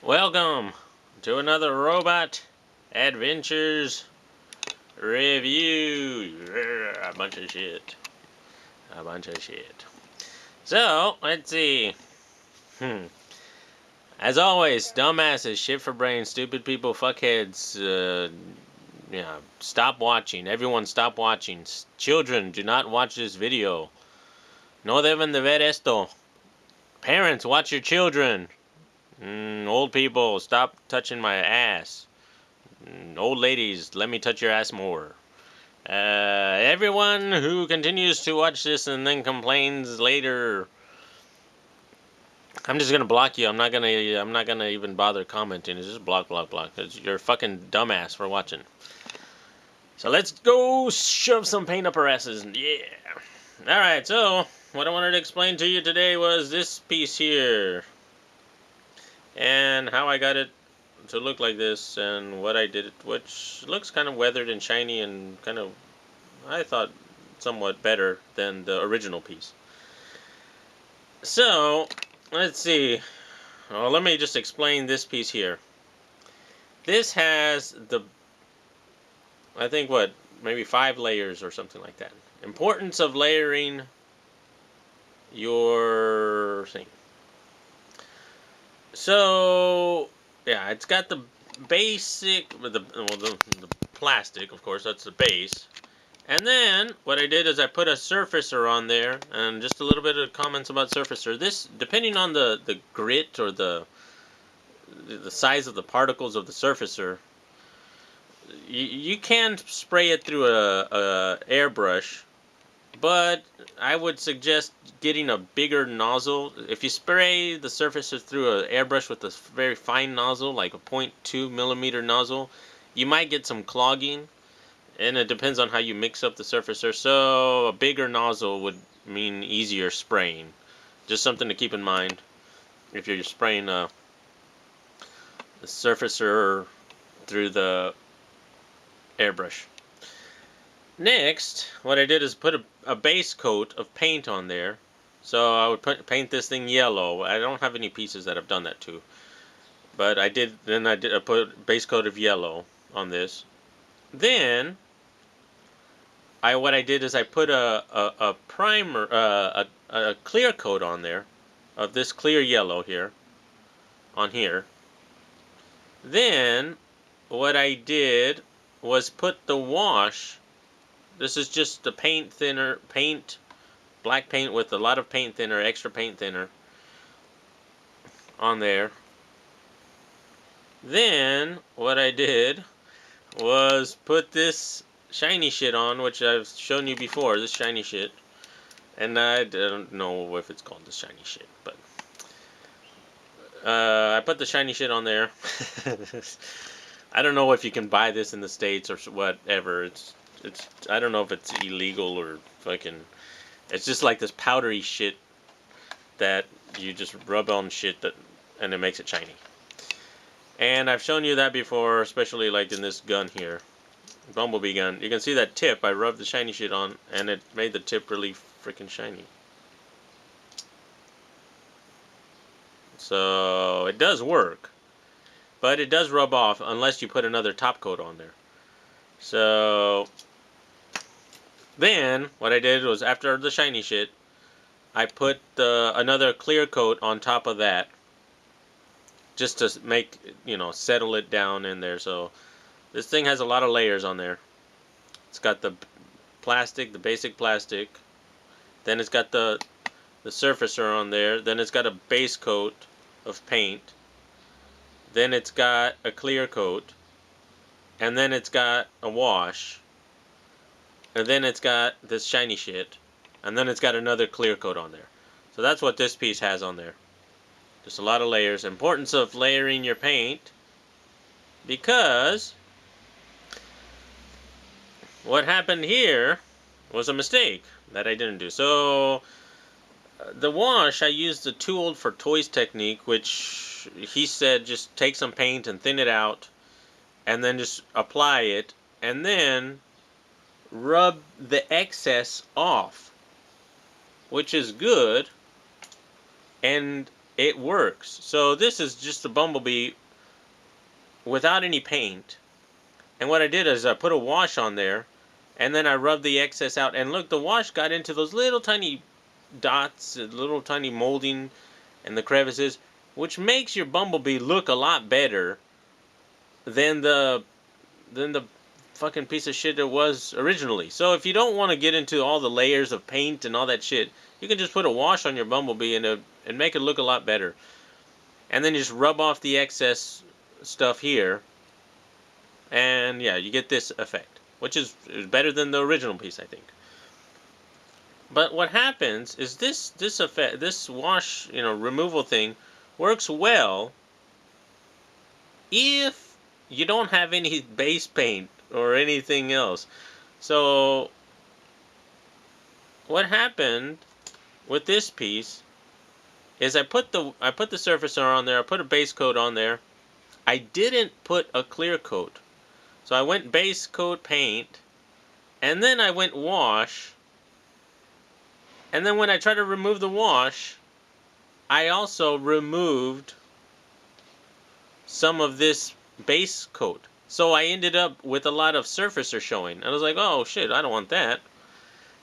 Welcome to another Robot Adventures review. A bunch of shit. So, let's see. As always, dumbasses, shit for brains, stupid people, fuckheads, stop watching. Everyone stop watching. Children, do not watch this video. No deben de ver esto. Parents, watch your children. Old people, stop touching my ass. Old ladies, let me touch your ass more. Everyone who continues to watch this and then complains later, I'm just gonna block you. I'm not gonna even bother commenting. It's just block. You're a fucking dumbass for watching. So let's go shove some paint up our asses. Yeah. All right. So what I wanted to explain to you today was this piece here, and how I got it to look like this, and what I did, which looks kind of weathered and shiny and kind of, I thought, somewhat better than the original piece. So, let's see. Well, let me just explain this piece here. This has the, I think, maybe 5 layers or something like that. Importance of layering your thing. So, yeah, it's got the basic, the plastic, of course, that's the base. And then, what I did is I put a surfacer on there, and just a little bit of comments about surfacer. This, depending on the grit or the size of the particles of the surfacer, you can spray it through a airbrush, but I would suggest getting a bigger nozzle. If you spray the surfacer through an airbrush with a very fine nozzle, like a 0.2 millimeter nozzle, you might get some clogging. And it depends on how you mix up the surfacer. So a bigger nozzle would mean easier spraying. Just something to keep in mind if you're spraying the surfacer through the airbrush. Next, what I did is put a base coat of paint on there. So I would paint this thing yellow. I don't have any pieces that I've done that to, but I put a base coat of yellow on this. Then what I did is I put a primer, a clear coat on there of this clear yellow here, on here. Then what I did was put the wash. This is just the paint thinner, black paint with a lot of paint thinner, extra paint thinner on there. Then what I did was put this shiny shit on, which I've shown you before, this shiny shit. And I don't know if it's called the shiny shit, but I put the shiny shit on there. I don't know if you can buy this in the States or whatever. It's I don't know if it's illegal or fucking, it's just like this powdery shit that you just rub on shit and it makes it shiny. And I've shown you that before, especially like in this gun here. Bumblebee gun. You can see that tip. I rubbed the shiny shit on, and it made the tip really freaking shiny. So it does work, but it does rub off unless you put another top coat on there. So then what I did was, after the shiny shit, I put another clear coat on top of that, just to make, settle it down in there. So this thing has a lot of layers on there. It's got the plastic, the basic plastic. Then it's got the surfacer on there. Then it's got a base coat of paint. Then it's got a clear coat. And then it's got a wash. And then it's got this shiny shit. And then it's got another clear coat on there. So that's what this piece has on there. Just a lot of layers. Importance of layering your paint, because what happened here was a mistake that I didn't do. So the wash, I used the Too Old for Toys technique, which he said just take some paint and thin it out, and then just apply it, and then rub the excess off, which is good, and it works. So this is just a Bumblebee without any paint. And what I did is I put a wash on there, and then I rubbed the excess out. And look, the wash got into those little tiny dots, little tiny molding and the crevices, which makes your Bumblebee look a lot better than the fucking piece of shit it was originally. So if you don't want to get into all the layers of paint and all that shit, you can just put a wash on your Bumblebee and make it look a lot better. And then just rub off the excess stuff here, and yeah, you get this effect, which is better than the original piece, I think. But what happens is this effect, this wash, removal thing, works well if you don't have any base paint or anything else. So what happened with this piece is I put the surfacer on there, I put a base coat on there. I didn't put a clear coat. So I went base coat paint, and then I went wash, and then when I tried to remove the wash, I also removed some of this base coat. So I ended up with a lot of surfacer showing. And I was like, oh shit, I don't want that.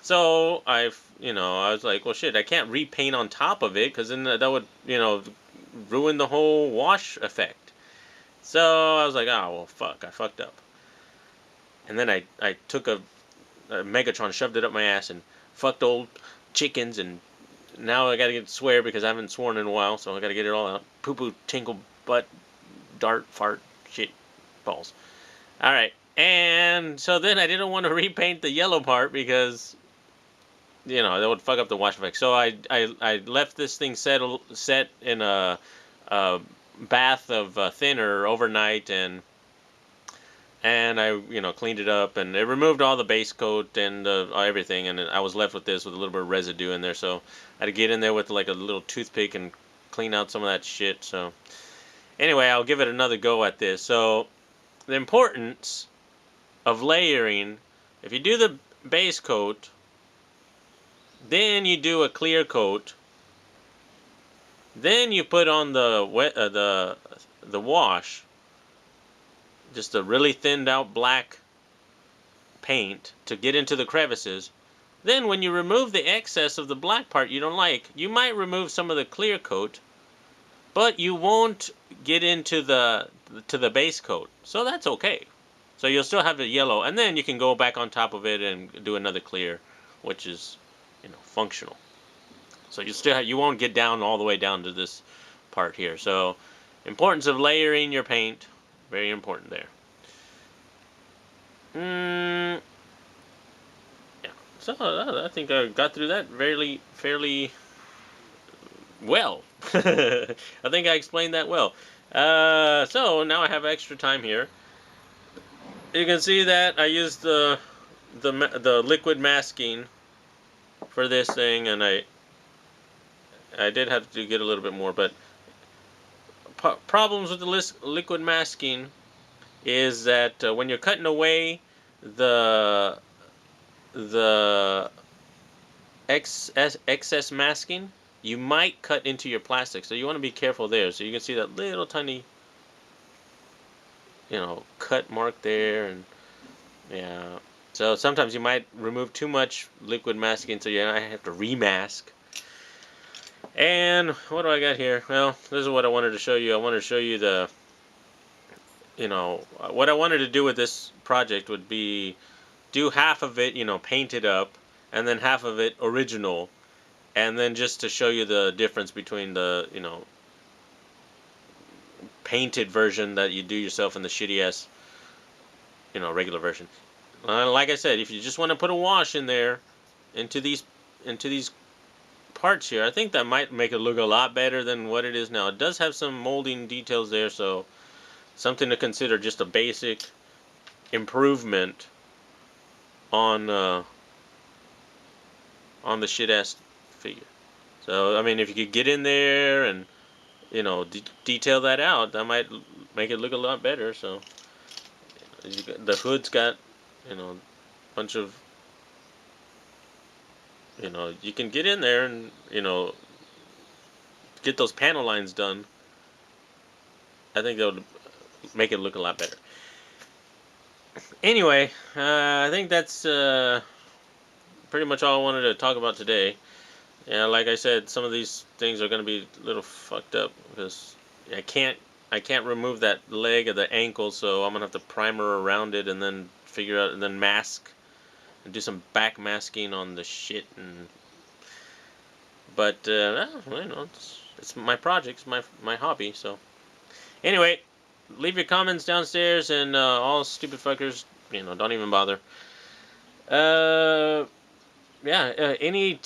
So I was like, well shit, I can't repaint on top of it, because then that would, ruin the whole wash effect. So I was like, oh well fuck, I fucked up. And then I took a Megatron, shoved it up my ass, and fucked old chickens, and now I gotta swear because I haven't sworn in a while, so I gotta get it all out. Poo poo, tinkle, butt, dart, fart, shit, balls. Alright, and so then I didn't want to repaint the yellow part because, that would fuck up the wash effect. So I left this thing set in a bath of thinner overnight, and I, cleaned it up, and it removed all the base coat and everything, and I was left with this with a little bit of residue in there. So I had to get in there with like a little toothpick and clean out some of that shit. So anyway, I'll give it another go at this. So the importance of layering: if you do the base coat, then you do a clear coat, then you put on the wash, just a really thinned out black paint to get into the crevices. Then when you remove the excess of the black part you don't like, you might remove some of the clear coat, but you won't get into the base coat. So that's okay. So you'll still have the yellow, and then you can go back on top of it and do another clear, which is, functional. So you won't get down all the way down to this part here. So importance of layering your paint, very important there. Yeah. So I think I got through that fairly well. I think I explained that well. So now I have extra time here. You can see that I used the liquid masking for this thing, and I did have to get a little bit more, but problems with the liquid masking is that when you're cutting away the excess masking, you might cut into your plastic, so you want to be careful there. So you can see that little tiny cut mark there, and yeah, so sometimes you might remove too much liquid masking, so you have to remask. And what do I got here? Well, this is what I wanted to show you. I wanted to show you what I wanted to do with this project would be do half of it, paint it up, and then half of it original, and then just to show you the difference between the, painted version that you do yourself and the shitty ass, regular version. Like I said, if you just want to put a wash in there into these parts here, I think that might make it look a lot better than what it is now. It does have some molding details there, so something to consider, just a basic improvement on the shit ass figure. So I mean, if you could get in there and detail that out, that might make it look a lot better. So the hood's got a bunch of you can get in there and get those panel lines done, I think that would make it look a lot better. Anyway, I think that's pretty much all I wanted to talk about today. Yeah, like I said, some of these things are going to be a little fucked up because I can't remove that leg of the ankle, so I'm gonna have to primer around it and then figure out and then mask and do some back masking on the shit. But it's my project, it's my hobby. So anyway, leave your comments downstairs, and all stupid fuckers, don't even bother. Any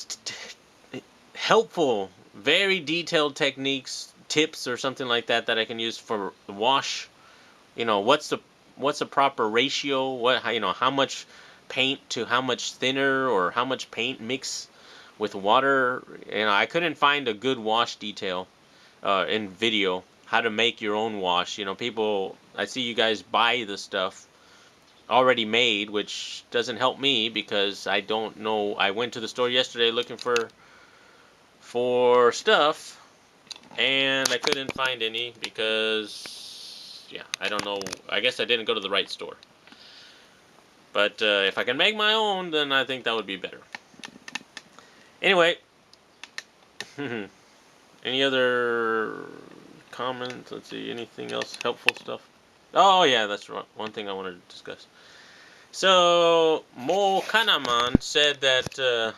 helpful, very detailed techniques, tips, or something like that that I can use for the wash. What's the proper ratio? How much paint to how much thinner, or how much paint mix with water. I couldn't find a good wash detail in video. How to make your own wash. People, I see you guys buy the stuff already made, which doesn't help me because I don't know. I went to the store yesterday looking for stuff, and I couldn't find any because, yeah, I don't know. I guess I didn't go to the right store. But if I can make my own, then I think that would be better. Anyway, any other comments? Let's see, anything else? Helpful stuff? Oh, yeah, that's one thing I wanted to discuss. So, Mo Kanaman said that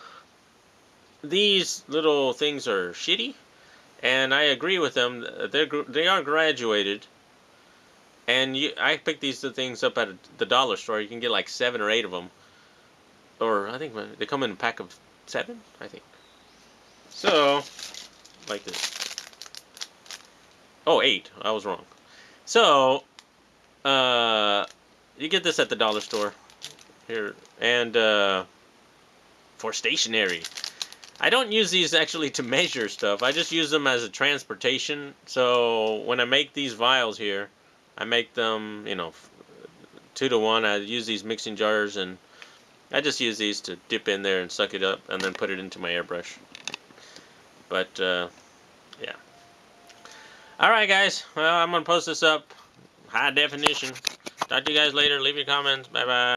these little things are shitty, and I agree with them. They are graduated, and I picked these things up at the dollar store. You can get like 7 or 8 of them, or I think they come in a pack of 7, I think. So, like this. Oh, 8. I was wrong. So, you get this at the dollar store here, and for stationery. I don't use these actually to measure stuff. I just use them as a transportation. So when I make these vials here, I make them, 2 to 1. I use these mixing jars, and I just use these to dip in there and suck it up and then put it into my airbrush. But, yeah. Alright, guys. Well, I'm going to post this up. High definition. Talk to you guys later. Leave your comments. Bye-bye.